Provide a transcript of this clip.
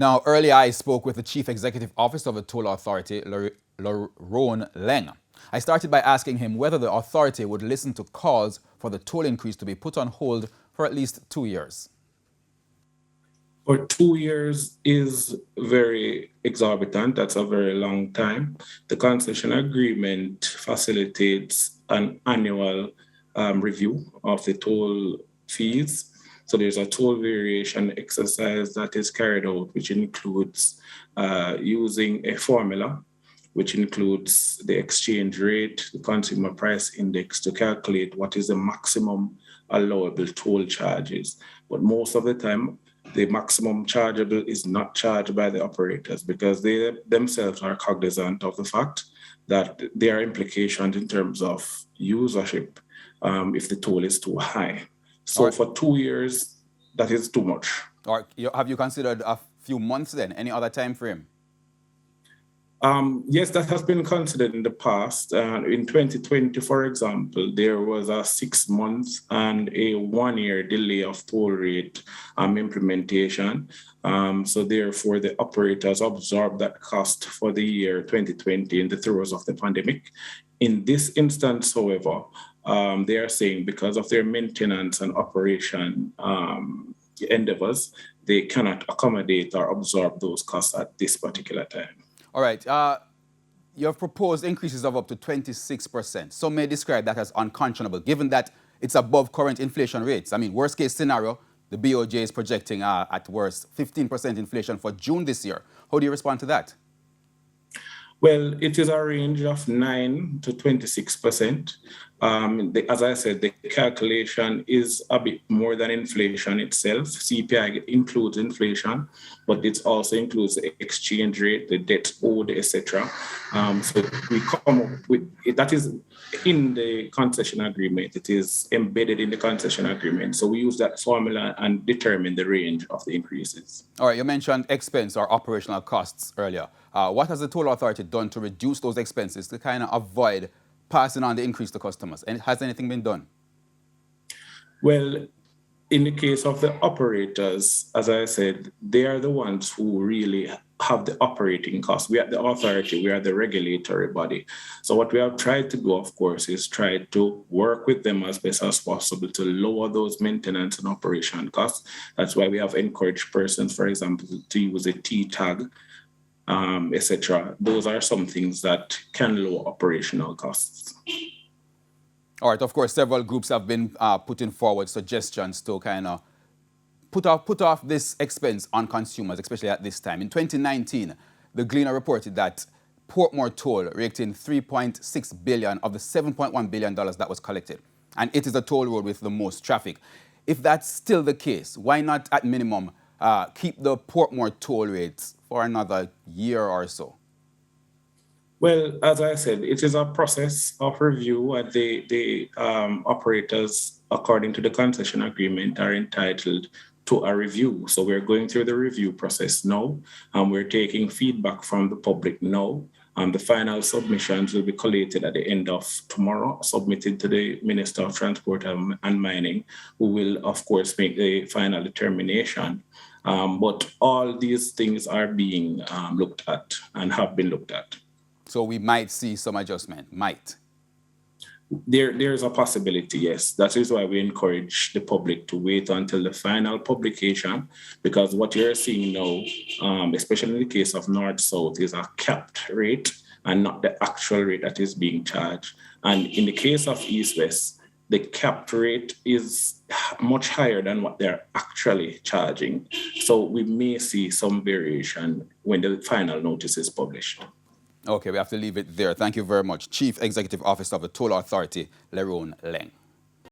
Now, earlier I spoke with the Chief Executive Officer of the Toll Authority, Lerone Leng. I started by asking him whether the authority would listen to calls for the toll increase to be put on hold for at least 2 years. For 2 years is very exorbitant. That's a very long time. The concession agreement facilitates an annual review of the toll fees. So there's a toll variation exercise that is carried out, which includes using a formula, which includes the exchange rate, the consumer price index, to calculate what is the maximum allowable toll charges. But most of the time, the maximum chargeable is not charged by the operators because they themselves are cognizant of the fact that there are implications in terms of usership if the toll is too high. So for 2 years, that is too much. Or have you considered a few months then? Any other time frame? Yes, that has been considered in the past. In 2020, for example, there was a 6 month and a 1 year delay of toll rate implementation. So therefore, the operators absorbed that cost for the year 2020 in the throes of the pandemic. In this instance, however, they are saying because of their maintenance and operation endeavors, they cannot accommodate or absorb those costs at this particular time. All right. You have proposed increases of up to 26%. Some may describe that as unconscionable, given that it's above current inflation rates. I mean, worst case scenario, the BOJ is projecting at worst 15% inflation for June this year. How do you respond to that? Well, it is a range of 9 to 26%. As I said, the calculation is a bit more than inflation itself. CPI includes inflation, but it also includes the exchange rate, the debt owed, etc. So we come up with that is in the concession agreement. It is embedded in the concession agreement. So we use that formula and determine the range of the increases. All right, you mentioned expense or operational costs earlier. What has the toll authority done to reduce those expenses to kind of avoid passing on the increase to customers? And has anything been done? Well, in the case of the operators, as I said, they are the ones who really have the operating costs. We are the authority, we are the regulatory body. So what we have tried to do, of course, is try to work with them as best as possible to lower those maintenance and operation costs. That's why we have encouraged persons, for example, to use a T-tag, etc. Those are some things that can lower operational costs. All right, of course, several groups have been putting forward suggestions to kind of put off this expense on consumers, especially at this time. In 2019, the Gleaner reported that Portmore toll raked in $3.6 billion of the $7.1 billion that was collected. And it is the toll road with the most traffic. If that's still the case, why not, at minimum, keep the Portmore toll rates for another year or so? Well, as I said, it is a process of review, and the operators, according to the concession agreement, are entitled to a review. So we're going through the review process now, and we're taking feedback from the public now. The final submissions will be collated at the end of tomorrow, submitted to the Minister of Transport and Mining, who will, of course, make the final determination. But all these things are being looked at and have been looked at. So we might see some adjustment, might. There's a possibility, yes. That is why we encourage the public to wait until the final publication, because what you're seeing now, especially in the case of North-South, is a capped rate and not the actual rate that is being charged. And in the case of East-West, the capped rate is much higher than what they're actually charging. So we may see some variation when the final notice is published. Okay, we have to leave it there. Thank you very much. Chief Executive Officer of the Toll Authority, Lerone Leng.